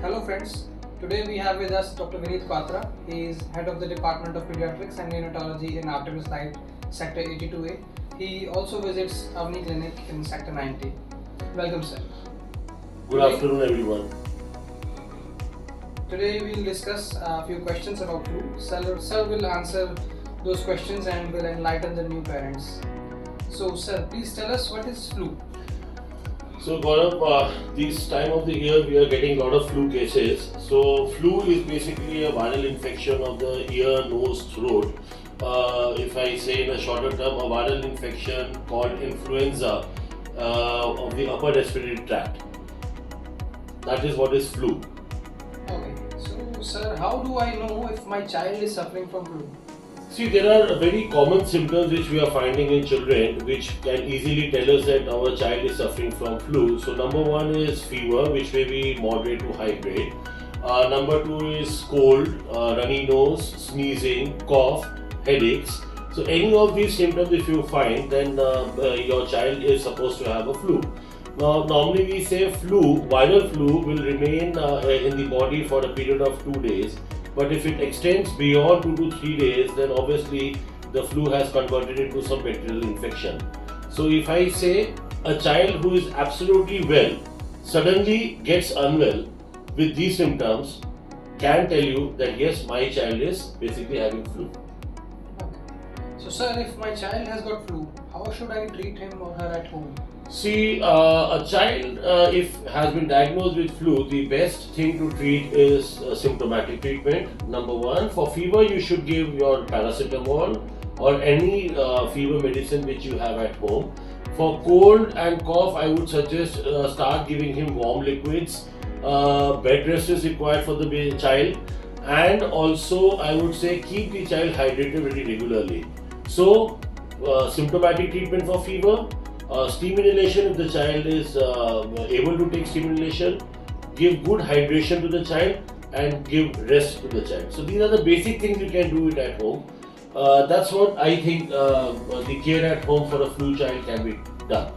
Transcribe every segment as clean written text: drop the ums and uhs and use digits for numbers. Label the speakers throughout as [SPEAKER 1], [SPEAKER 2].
[SPEAKER 1] Hello friends, today we have with us Dr. Vineet Kwatra. He is head of the Department of Pediatrics and Neonatology in Artemis Lite, Sector 82A. He also visits Avni Clinic in Sector 90. Welcome sir.
[SPEAKER 2] Good afternoon everyone.
[SPEAKER 1] Today we will discuss a few questions about flu. Sir will answer those questions and will enlighten the new parents. So sir, please tell us what is flu?
[SPEAKER 2] So Gaurav, this time of the year we are getting a lot of flu cases. So flu is basically a viral infection of the ear, nose, throat. If I say in a shorter term, a viral infection called influenza of the upper respiratory tract. That is what is flu.
[SPEAKER 1] Okay, so sir, how do I know if my child is suffering from flu?
[SPEAKER 2] See, there are very common symptoms which we are finding in children which can easily tell us that our child is suffering from flu. So number one is fever, which may be moderate to high grade. Number two is cold, runny nose, sneezing, cough, headaches. So any of these symptoms if you find, then your child is supposed to have a flu. Now normally we say viral flu will remain in the body for a period of 2 days. But if it extends beyond 2 to 3 days, then obviously the flu has converted into some bacterial infection. So if I say a child who is absolutely well suddenly gets unwell with these symptoms, can tell you that yes, my child is basically having flu.
[SPEAKER 1] Okay. So sir, if my child has got flu, how should I treat him or her at home?
[SPEAKER 2] See, a child if has been diagnosed with flu, the best thing to treat is symptomatic treatment. Number one, for fever you should give your paracetamol or any fever medicine which you have at home. For cold and cough, I would suggest start giving him warm liquids. Bed rest is required for the child, and also I would say keep the child hydrated very regularly. So, symptomatic treatment for fever. Steam inhalation if the child is able to take steam inhalation, give good hydration to the child and give rest to the child. So these are the basic things you can do it at home. That's what I think the care at home for a flu child can be done.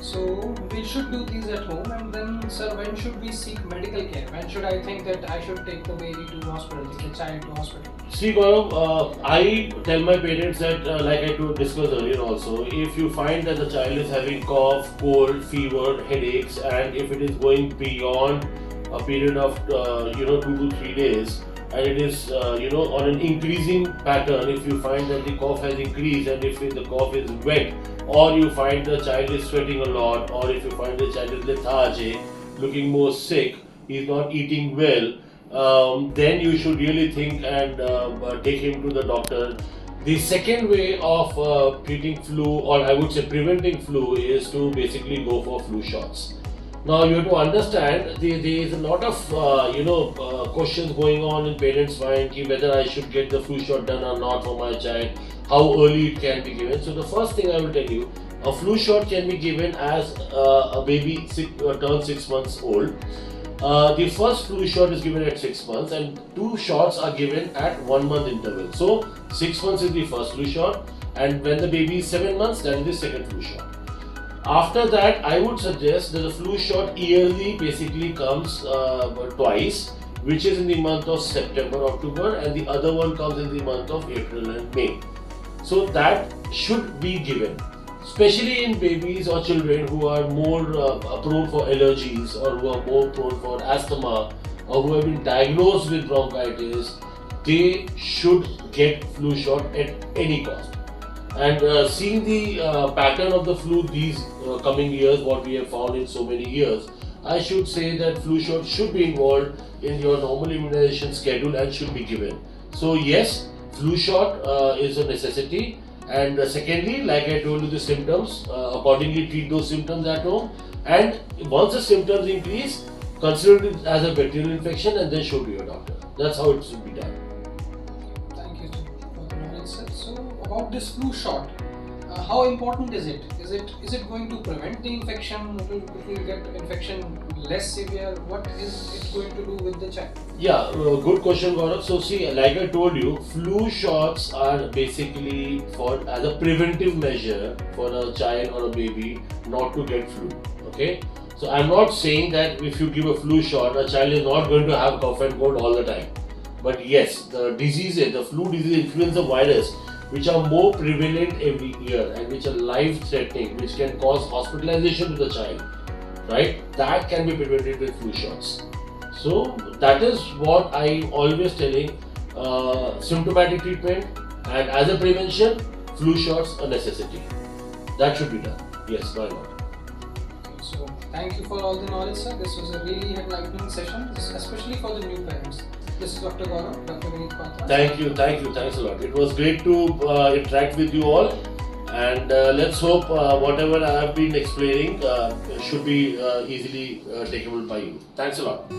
[SPEAKER 1] So we should do these at home, and then sir, when should we seek medical care? When should I think that I should take the baby to hospital, take the child to hospital?
[SPEAKER 2] See Gaurav, I tell my parents that like I discussed earlier also, if you find that the child is having cough, cold, fever, headaches, and if it is going beyond a period of 2 to 3 days, and it is on an increasing pattern, if you find that the cough has increased and if the cough is wet, or you find the child is sweating a lot, or if you find the child is lethargic, looking more sick, he is not eating well, then you should really think and take him to the doctor. The second way of treating flu, or I would say preventing flu, is to basically go for flu shots. Now you have to understand there is a lot of questions going on in parents' mind whether I should get the flu shot done or not for my child, how early it can be given. So the first thing I will tell you, a flu shot can be given as a baby turns 6 months old. The first flu shot is given at 6 months, and 2 shots are given at 1 month interval. So 6 months is the first flu shot, and when the baby is 7 months, that is the second flu shot. After that, I would suggest that the flu shot yearly basically comes twice, which is in the month of September, October, and the other one comes in the month of April and May. So that should be given, especially in babies or children who are more prone for allergies, or who are more prone for asthma, or who have been diagnosed with bronchitis. They should get flu shot at any cost. And seeing the pattern of the flu these coming years, what we have found in so many years, I should say that flu shot should be involved in your normal immunization schedule and should be given. So yes, flu shot is a necessity. And secondly, like I told you, the symptoms, accordingly treat those symptoms at home. And once the symptoms increase, consider it as a bacterial infection and then show to your doctor. That's how it should be done.
[SPEAKER 1] Thank you for the knowledge, sir. So about this flu shot, how important is it? Is it going to prevent the infection? It will get infection less severe? What is it going to do with the child?
[SPEAKER 2] Yeah, good question, Gaurav. So see, like I told you, flu shots are basically as a preventive measure for a child or a baby not to get flu. Okay, So I'm not saying that if you give a flu shot, a child is not going to have cough and cold all the time. But yes, the diseases, the flu disease, influenza virus, which are more prevalent every year and which are life-threatening, which can cause hospitalization to the child, right? That can be prevented with flu shots. So that is what I'm always telling. Symptomatic treatment and as a prevention, flu shots a necessity. That should be done. Yes, why not?
[SPEAKER 1] So thank you for all the knowledge, sir. This was a really enlightening session, especially for the new parents. This is Dr. Gaurav, Dr. Vineet Kwatra.
[SPEAKER 2] Thank you, thanks a lot. It was great to interact with you all, and let's hope whatever I have been explaining should be easily takeable by you. Thanks a lot.